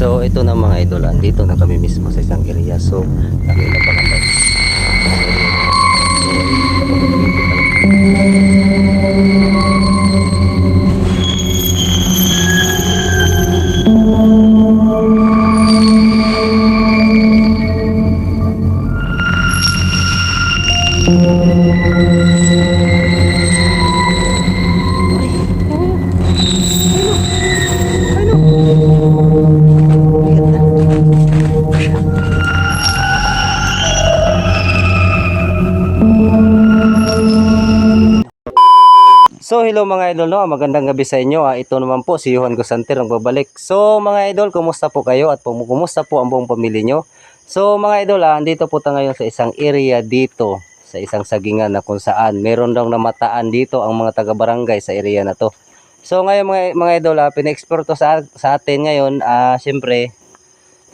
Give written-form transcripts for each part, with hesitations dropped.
So ito na mga idol, andito na kami mismo sa isang area. So kami na pala tayo. So hello mga idol, no? Magandang gabi sa inyo. Ito naman po si Johan Gusanter ang babalik. So mga idol, kumusta po kayo at kumusta po ang buong pamilya nyo? So mga idol, andito po tayo ngayon sa isang area dito, sa isang sagingan na kung saan meron daw namataan dito ang mga taga-barangay sa area na to. So ngayon mga idol, pina-explore to sa atin ngayon. Siyempre,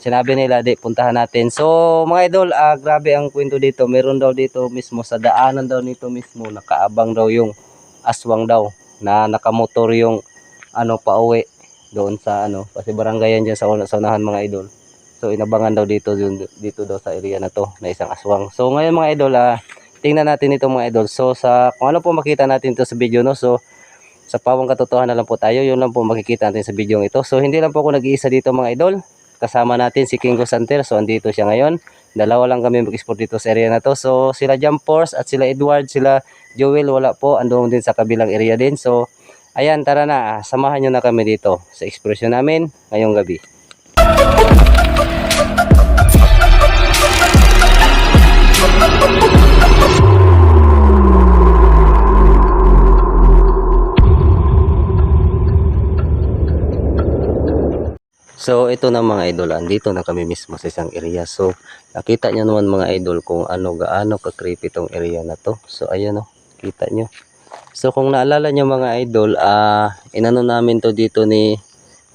sinabi nila di puntahan natin. So mga idol, grabe ang kwento dito. Meron daw dito mismo sa daanan daw nito mismo, nakaabang daw yung aswang daw na nakamotor yung pauwi doon sa kasi barangay yan dyan sa unahan mga idol. So inabangan daw dito daw sa area na to na isang aswang. So ngayon mga idol, tingnan natin ito mga idol. So sa kung ano po makita natin to sa video, no. So sa pawang katotohanan lang po tayo, yun lang po makikita natin sa video ito. So hindi lang po ako nag-iisa dito mga idol. Kasama natin si King Gusanter. So andito siya ngayon. Dalawa lang kami mag-export dito sa area na to. So sila Jumpers at sila Edward, sila Joel wala po. Andun din sa kabilang area din. So ayan, tara na. Samahan nyo na kami dito sa exploration namin ngayong gabi. So ito na mga idol, andito na kami mismo sa isang area. So nakita nyo naman mga idol kung gaano ka-creepy tong area na to. So ayan kita nyo. So kung naalala nyo mga idol, inano namin to dito ni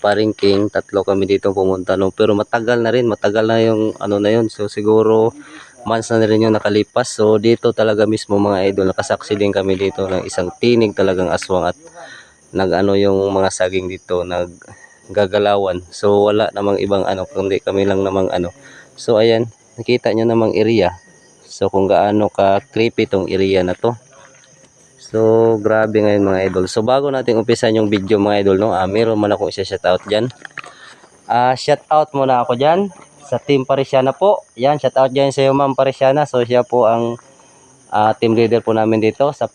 Paring King. Tatlo kami dito pumunta no. Pero matagal na yung na yun. So siguro months na rin yung nakalipas. So dito talaga mismo mga idol, nakasaksi din kami dito ng isang tinig talagang aswang at yung mga saging dito gagalawan. So wala namang ibang kundi kami lang namang So ayan, nakita nyo namang area. So kung gaano ka creepy tong area na to. So grabe ngayon mga idol. So bago natin umpisan yung video mga idol, no, meron man ako isa-shout out dyan. Shout out muna ako dyan sa Team Parisiana po. Yan, shout out dyan sa iyo Ma'am Parisiana. So siya po ang team leader po namin dito sa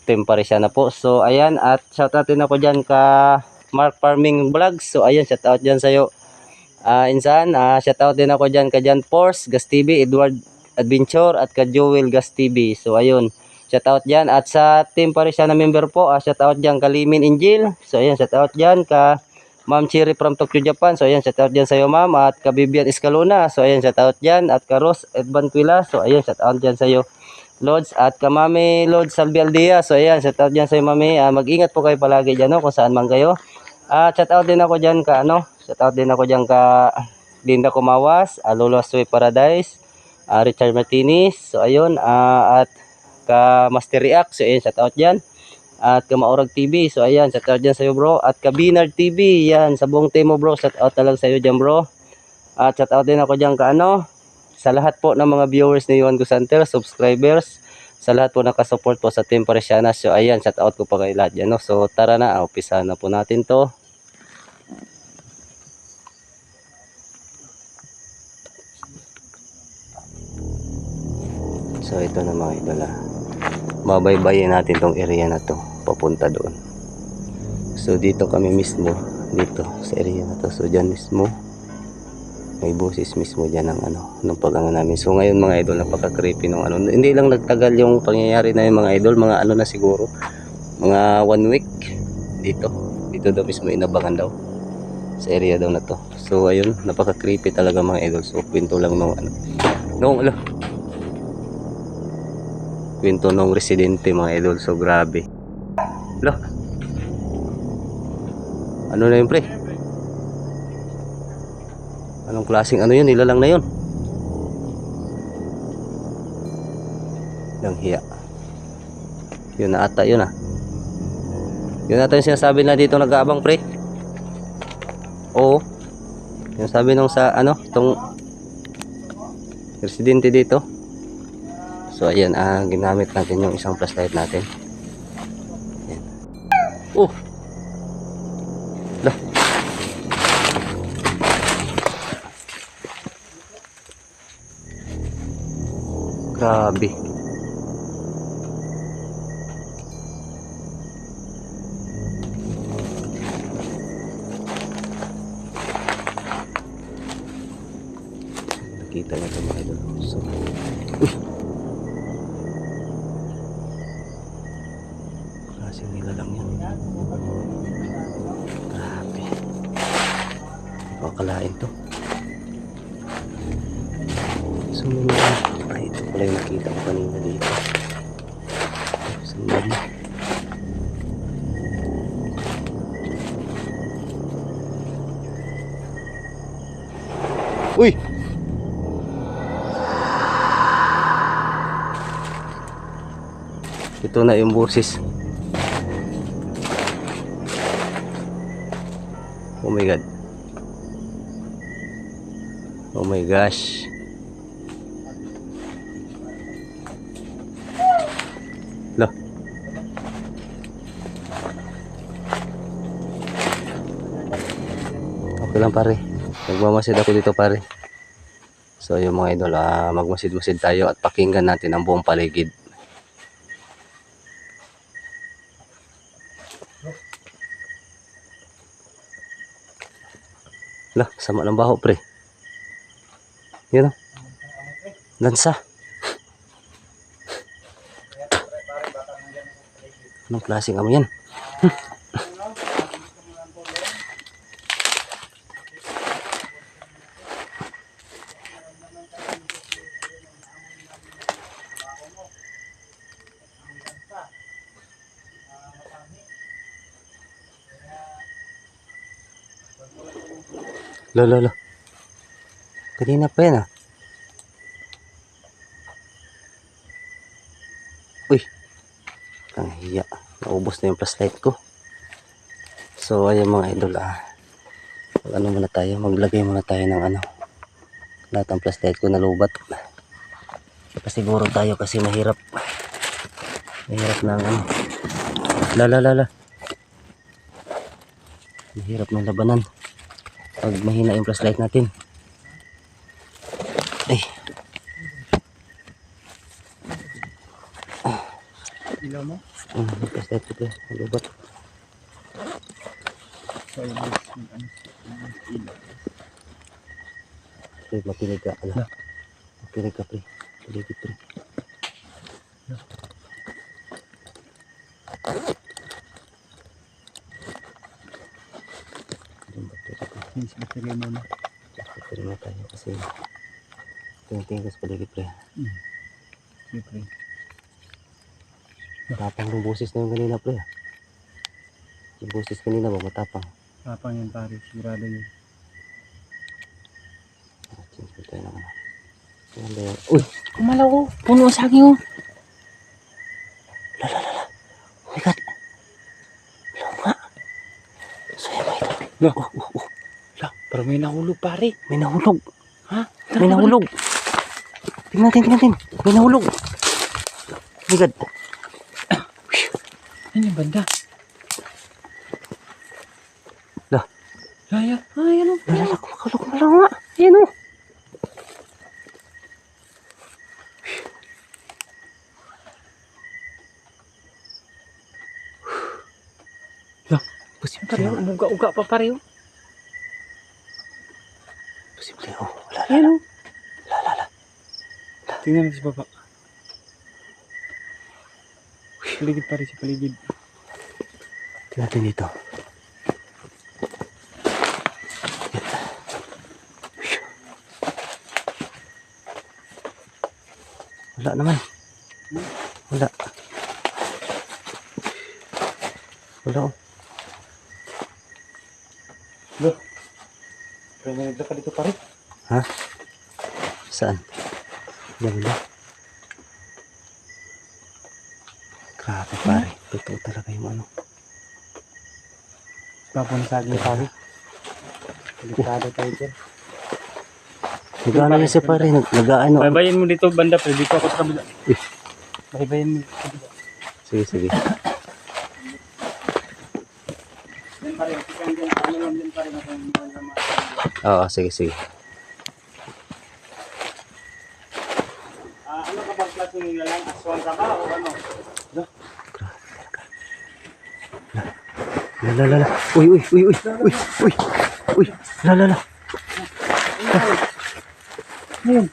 Team Parisiana po. So ayan, at shout out din ako dyan ka Mark Farming Vlogs. So ayan, shout out dyan sa'yo insan. Shout out din ako dyan ka Jan Force, Gas TV, Edward Adventure at ka Joel Gas TV. So ayun, shout out dyan. At sa Team Parisiana member po, shout out dyan ka Limin Angel. So ayan, shout out dyan ka Ma'am Cherry from Tokyo, Japan. So ayan, shout out dyan sa'yo ma'am. At ka Vivian Escalona. So ayan, shout out dyan. At ka Rose Edbanquila. So ayan, shout out dyan sa'yo Lods. At ka Mami Lods Salvialdea. So ayan, shout out dyan sa'yo mami. Mag-ingat po kayo palagi dyan, no, kung saan man kayo. Shout out din ako dyan ka shout out din ako dyan ka Linda Kumawas, Lolo Sweet Paradise, Richard Martinez. So ayun, at ka Master React. So ayun, shout out dyan. At ka Maurag TV. So ayan, shout out dyan sa'yo bro. At ka Binard TV. Yan, sa buong team mo bro, shout out talaga sa'yo dyan bro. At shout out din ako dyan ka sa lahat po ng mga viewers ni Johan Gusanter, subscribers, sa lahat po nakasupport po sa Team Parisiana. So ayan, shout out ko pa kay lahat dyan, no? So tara na, umpisa na po natin to. So ito na mga idol, mabaybayin natin tong area na to papunta doon. So dito kami mismo, dito sa area na to. So dyan mismo may boses mismo dyan ng pag-ano namin. So ngayon mga idol, napaka-creepy nung hindi lang nagtagal yung pangyayari na yung mga idol, mga na siguro mga 1 week dito daw mismo inabangan daw sa area daw na to. So ayun, napaka-creepy talaga mga idol. So kwento lang kwento nung residente mga idol. So grabe. Ano na yun pre? Anong klaseng yun? Nilalang na yun. Lang hiya. Yun na ata yun Yun ata yung sinasabi na dito nag-aabang pre. Oo. Yung sabi nung sa ano, itong residente dito. So ayan, ginamit natin yung isang flashlight natin. Ayan. Oh! Lah. Grabe. Nakita niyo ito mga idol. So, uy! Klaseng nila lang yan. Grabe. Pakalain to. So, ay, ito pala yung nakita ko kanina dito. Sandali. Uy! Ito na yung boses. Oh my god. Oh my gosh. Lah. Okay lang pare. Nagmamasid ako dito pare. So yung mga idol, magmasid-masid tayo at pakinggan natin ang buong paligid. Lah, sama ng baho pre. Yan o. Lansa. Anong klaseng amoy yan? Lo. Kanina pa yan Uy. Ang hiya. Naubos na yung flashlight ko. So ayun mga idol, muna tayo, maglagay muna tayo ng lahat ng flashlight ko na lubat. Siguro tayo kasi mahirap ng mahirap ng labanan pag mahina yung flashlight natin. Ay. Ilaw mo? Flashlight ko lubat. Pre, mapinig ka. Mapinig ka pre. Paligid pre. Yes, baterya mo na. Baterya na tayo kasi tingin ka sa paligid pre. Siyempre. Matapang yung boses na yung kanina pre. Yung boses kanina ba matapang? Tapang yan pare, sigurado yun. Change tayo naman. Uy! Kumalaw ko, puno ang saging oh. Lala. Oh my god. Law nga. So yan mga ito. Lah, parang may nahulog pare. May nahulog. Ha? May nahulog. Tingnan. May nahulog. Oh my god. Ano yung banda? Lah. Ay, ano? Lala, kumalaw nga. Ayan o. Lah, posible pare, umuga-uga pa pare oh. Posible o. Wala. Ayan oh. Lala. Tingnan natin sa baba. Paligid pare, sa paligid. Tingnan natin dito. Wala naman. Wala o. Loh. Kaya may naglaka dito pare. Ha? Saan? Yan ba? Grabe pare. Totoo talaga yung Tapon saging pare. Delikado tayo dyan. Nag-ano niya siya pare, nag-ano. Baybayin mo dito banda pre, dito ako sa kabila. Baybayin mo dito sa kabila. Sige, sige. Yan pare, ikaw din, ano lang din pare na kung Oo, sige, sige. ano ka bang klase nila lang? Aswang ka ba o ano? La. Uy. Uy. La. Ayun.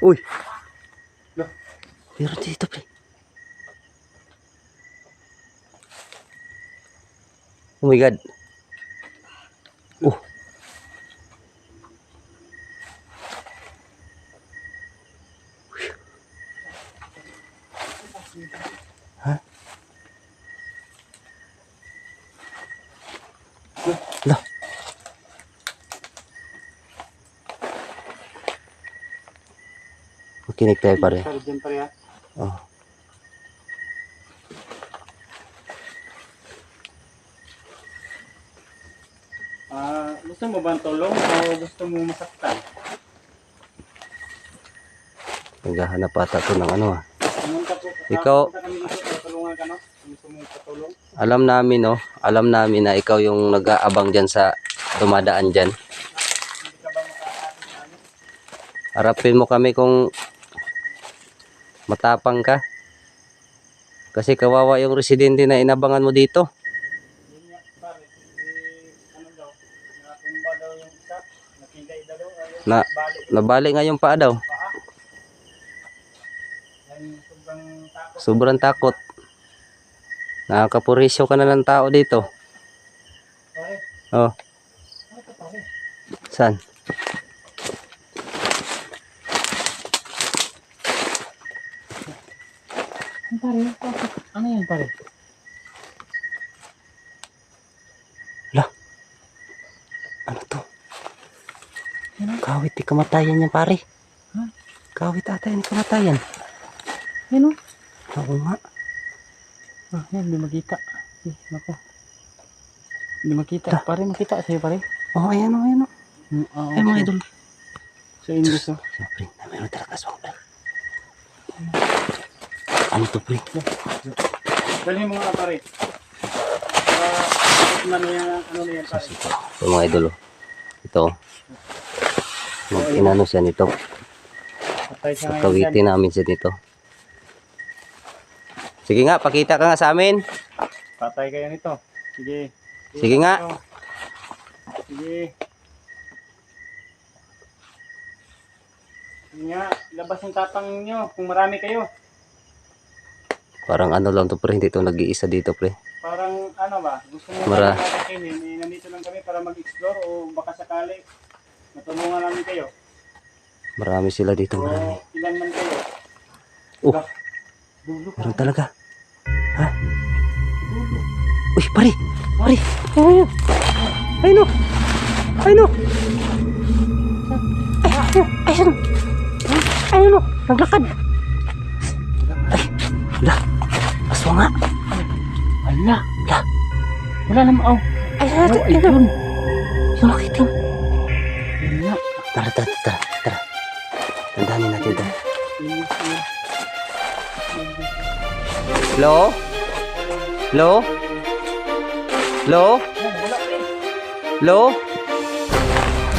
Uy. Lah. Pero dito, pre. Oh my God. Oh. Hah? Lah. Makinig tayo pare. Pare dyan pare ha. Oh. Gusto mo ba ang tulong o gusto mo masaktan? Naghahanap ata to ng ano ah. Pumunta po. Ikaw- Pumunta kami dito, tulungan ka no? Gusto mo patulong? Alam namin na ikaw yung nag-aabang dyan sa dumadaan dyan. Hindi ka ba makakakit sa ano? Harapin mo kami kung matapang ka. Kasi kawawa yung residente na inabangan mo dito. Yun nga pare, ano daw, natumba daw yung isa, nakigay daw, ayun, Na balik nabali nga yung paa daw. yung paa. Yan, sobrang takot. Sobrang takot. Nakakapurisyo ka na ng tao dito. Pare, Oh, ano ka pare? saan? Ano pare? Ano yan pare? Ano to? Ano? Kawit di kamatayan yan pare. Ha? Kawit ata yan kamatayan. Ano? Oo nga. Yan, hindi makita. Nako. Hindi makita. Pare, makita sa'yo pare. Oh, ayan o, ayan o. Ay mga idol. Sa English oh. Siyempre, mayroon talaga aswang pre. Ano to pre? Dalhin mo nga pare. Ano na yan pare? Ito mga idol oh. Ito oh. Mag-inano siya nito. Patay siya ngayon dyan. Kawitin namin siya dito. Sige nga, pakita ka nga sa amin. Patay kayo nito. Sige. Sige nga. Sige. Sige nga, labas yung tapang nyo kung marami kayo. Parang ano lang to pre, hindi to nag-iisa dito pre. Parang ano ba, gusto mo Mara. natin nandito lang kami para mag-explore o baka sakali matulungan namin kayo. Marami sila dito, O marami. ilan man kayo. Oh, Dulo ka. meron talaga. Ha? Uy, pare! Pare! Ayun! Ayun o! Ayun o! Ayun! Ayun o! Naglakad! Ay! Wala! Aswa nga! Wala. Wala! Wala naman. Oh. Ay! Ayun! Yung nakita mo. Yun nga. Tara. Tandanin natin ito. Hello? Hello? Hello? Hello?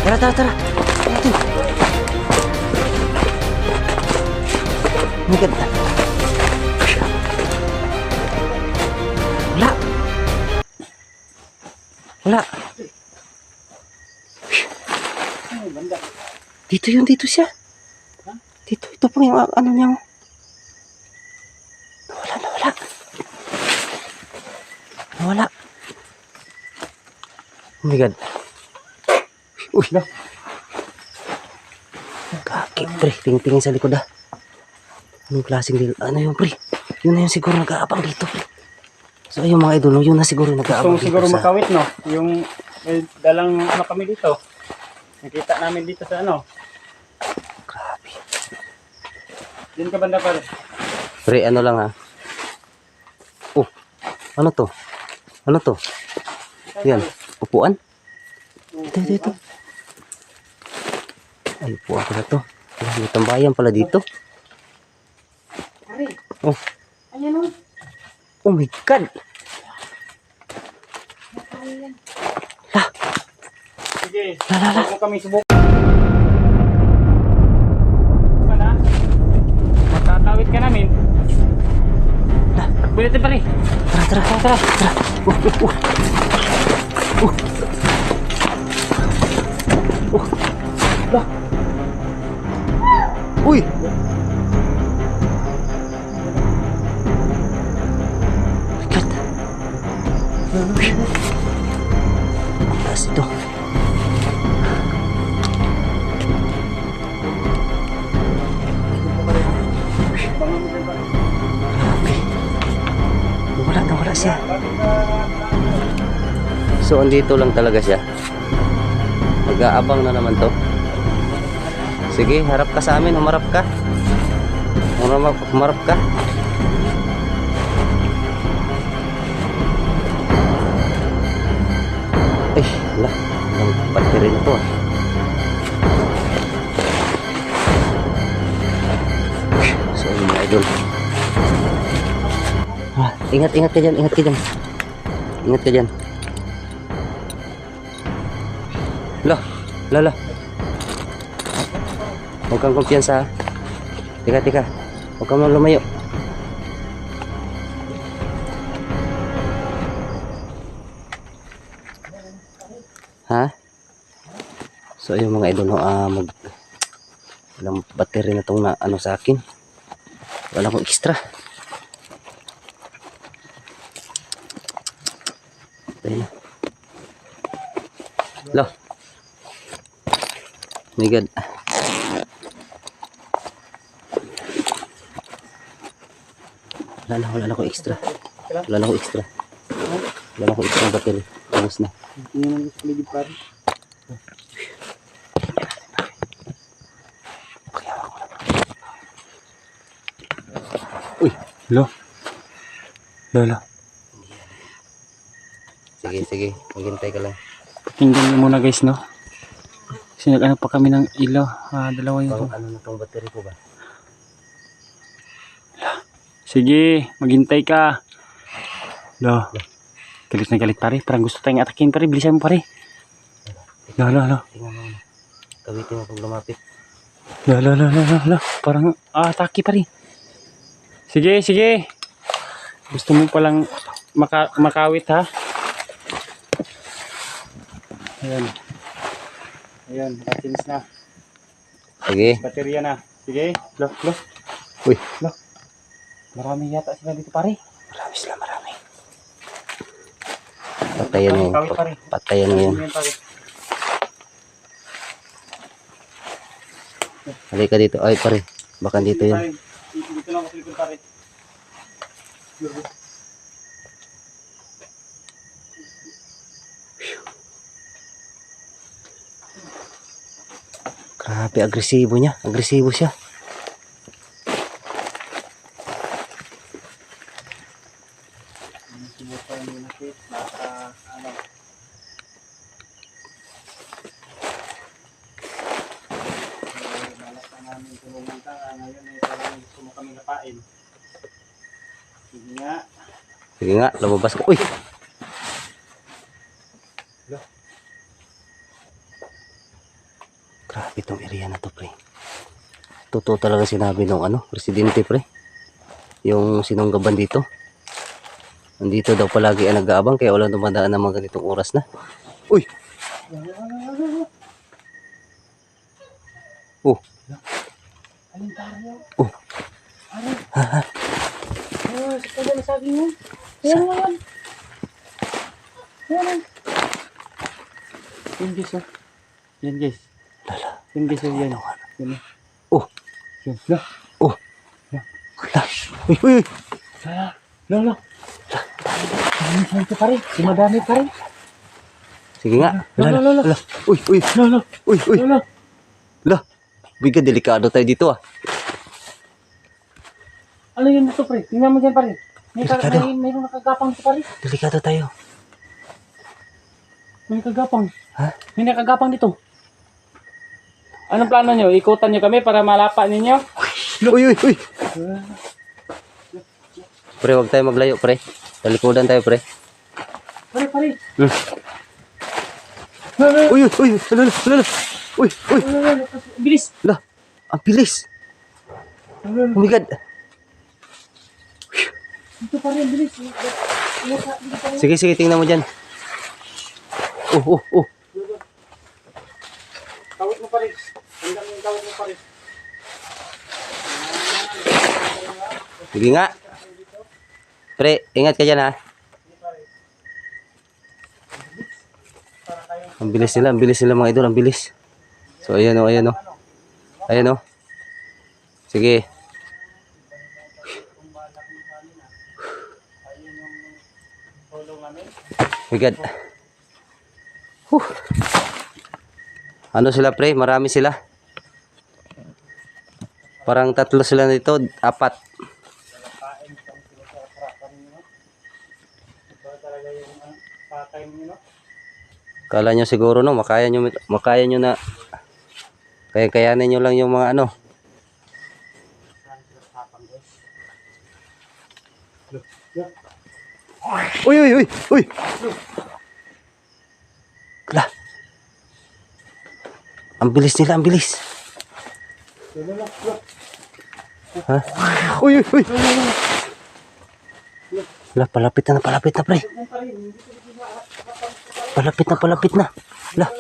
Tara. Natin. Ang ganda. Wala. Ay, banda. Dito siya. Ito pang yung ano niya. Nawala. Oh my God. Uy. Kaki, pre. Tingin sa likod ah. Anong klaseng dito? Ano yung pre? Yun na yung siguro nag-aabang dito pre. So ayun mga idol, yun na siguro Gusto nag-aabang mo dito siguro sa... makawit no? Yung dalang ano kami dito. Nakita namin dito sa ano. Grabe. Diyan ka banda pare. Pre, ano lang ha. Oh, ano to? Ano to? Yan. Upuan? Ito. Ay, upuan pala to. Ay, may tambayan pala dito. Pare. Oh. Ayan o. Oh my God. Sige. La. Huwag mo kami subukan. Na. Matatawid ka namin. Bulitin pare. Tara. Uy. God. Ang taas ito. Grabe. Nawala siya. So, andito lang talaga siya. Mag-aabang na naman to. Sige, harap ka sa amin. Humarap ka. Humarap ka. Ay, wala. Ang battery na to. So, yun mga idol. Ingat ka dyan. Ingat ka dyan. Lah. Huwag kang kumpiyansa ha. Tika. Huwag kang lumayo. Ha? So ayun mga idol, walang battery na tong sa akin. Wala akong extra. Ayun. Lah. My God. Wala na akong extra. Wala na akong extra battery. Tapos na. Hindi naman gusto ligid pare. Uy, lo. Sige. Maghintay ka lang. Pakinggan niyo muna guys, no? Kasi nag-ano pa kami ng ilaw. Dalawa yung... Ano na tong battery ko ba? Sige, maghintay ka. Lo. Galit na galit pare. Parang gusto tayong atakin pare. Bilisan mo pare. Lo. Tingnan mo. Kawitin mo pag lumapit. Lo. Parang atake pare. Sige. Gusto mo palang makawit ha? Ayan, nakatinis na. Sige. Baterya na. Sige, lo. Uy. Lo. Marami yata sila dito pare. Marami. Patayan mo. Kawit pare. Patayan mo yan. Ayan, pare. Halika dito. Ay pare. Baka dito yan. Pare, dito lang ako sa likod pare. Grabe, agresibo niya. Agresibo siya. Sinubukan mo na kit. Ano. Balak na namin pumunta. Ngayon ay parang gusto mo kami napain. Sige nga. Lumabas ka. Uy! Grabe itong area na to, pre. Totoo talaga sinabi nung presidente, pre. Yung sinunggaban dito. Nandito daw palagi ang nag-aabang kaya wala dumadaan ng mga ganitong oras na. Uy! Oh! Alin tayo? Oh! Sa kanya sabi mo. Yan. Yan guys, oh. Yan guys. Yan guys, oh. Yan. Oh! Yan. Lo. Oh! La! Uy! Lo. Ano ito pare? Sumadami pare. Sige nga. Lo. Uy! Lo. Uy! La! Biga, delikado tayo dito ah. Ano yun ito pre? Tingnan mo dyan pare. Delikado. Mayroong nakagapang ito pare. Delikado tayo. May kagapang. Ha? May nakagapang dito. Anong plano nyo? Ikutan nyo kami para malapa ninyo? Uy, uy, uy. Pre, huwag tayo maglayo, pre. Talikodan tayo, pre. Pare, pare. Uy, uy, uy. Lala. Uy, uy. Bilis. La, ang bilis. Oh my God. Dito pare, bilis. Sige, sige, tingnan mo dyan. Oh. Tawid mo pare. Hanggang yung tawid mo pare. Sige nga. Pre, ingat ka dyan, ha. Ang bilis nila mga idol, ang bilis. So ayan o. Ayan o. Sige. My God. Huh. Ano sila, pre? Marami sila. Parang 3 sila nito, 4. Kala nyo siguro no, makaya nyo na, kayanin nyo lang yung mga ano. Uy. Kala. Ang bilis nila, ang bilis. Ha? Uy. Wala, palapit na, pre. Palapit na. La.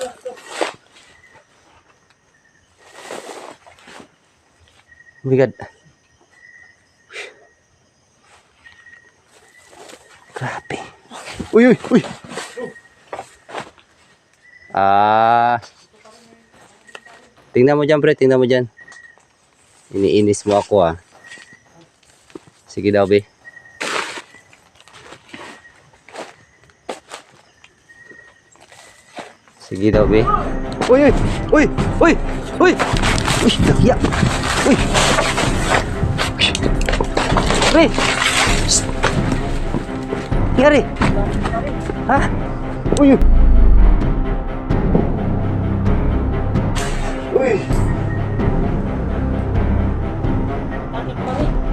Oh my God. Grabe. Uy. Tingnan mo dyan, pre. Tingnan mo dyan. Iniinis mo ako, ah. Sige daw, be. Sige daw, be. Uy. Nakiya. Uy. Pre. Psst. Nangyari. Ha? Uy.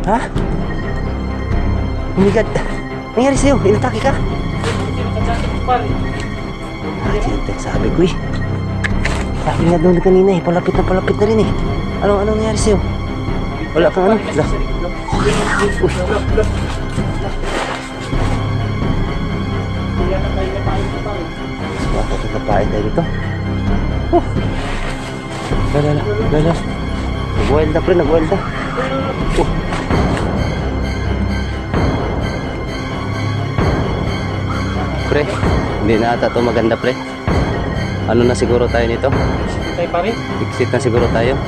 Ha? Oh my God. Nangyari sa'yo? Inatake ka? Sabi ko eh. Sabi nga doon kanina eh. Palapit na rin eh. Ano nangyari sa'yo? Wala kang ano? Lah. Bakit nagpapain tayo dito? Lala. Nag-wild na. Pre, hindi na ata ito maganda, pre. Ano na siguro tayo nito? Tayo pare. Exit na siguro tayo.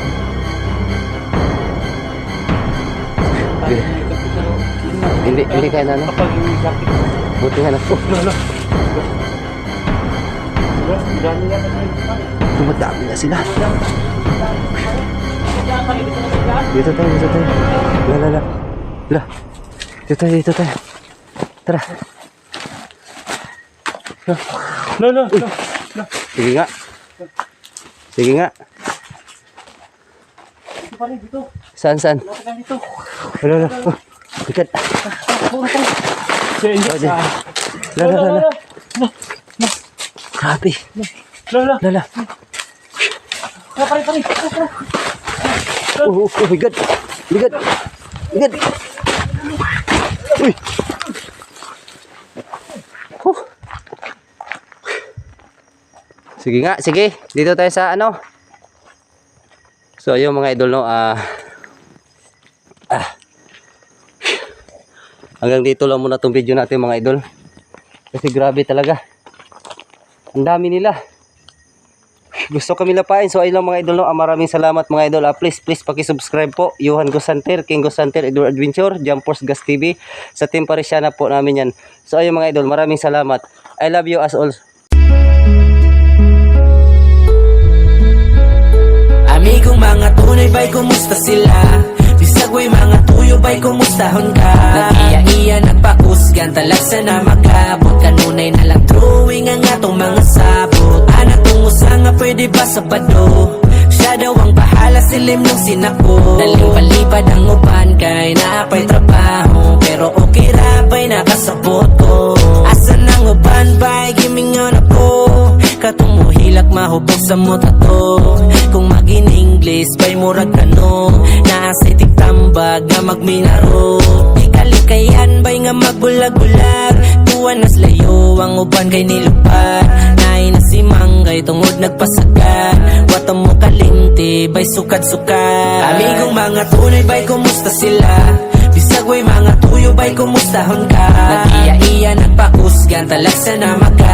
Hindi kaya na, no? Kapag yung jacket. Buti nga na. Dami yan na pare. Dumadami na sila. Dito tayo. La. Dito tayo. Tara. No. Sige nga. Dito pare, dito. Saan? Lapit dito. Wala. Bigat. La. Grabe. Lala. Pare. Oh, bigat. Uy. Sige. Dito tayo sa ano. So, yung mga idol, no, hanggang dito lang muna tong video natin, mga idol. Kasi grabe talaga. Ang dami nila. Gusto kami lapain. So, ayun lang mga idol, no. Maraming salamat mga idol. Please paki-subscribe po. Johan Gosanter, King Gosanter, Edward Adventure, Jumpers Gas TV. Sa Team Parisiana po namin yan. So, ayun mga idol, maraming salamat. I love you as all. Amigong mga tunay ba'y kumusta sila? Bisagway mga tuyo ba'y kumustahon ka? Nag-iya-iya nagpakusgan talag sana makabot. Kanunay na lang drawing ang atong mga sab pwede ba Sabado? Siya daw ang bahala, silim nung sinako. Daling-palipad ang uban kay naapay trabaho, pero okay ra pa'y nakasabot ko. Asan ang uban ba'y gimingon ako, katong muhilak mahubog sa mota to. Kung mag-in-English ba'y murag kano, naasay tigtambag nga magminaro. Di kalikayan ba'y nga magbulag-bulag, tuwan nas layo ang uban kay nilupad. Naay na si Manggay tungod nagpasagan, wata mo kalinti ba'y sukad-sukad. Amigong mga tunay ba'y kumusta sila? Bisag way mga tuyo ba'y kumustahon ka? Nag-iya-iya nagpakusgan, talagsa na maka.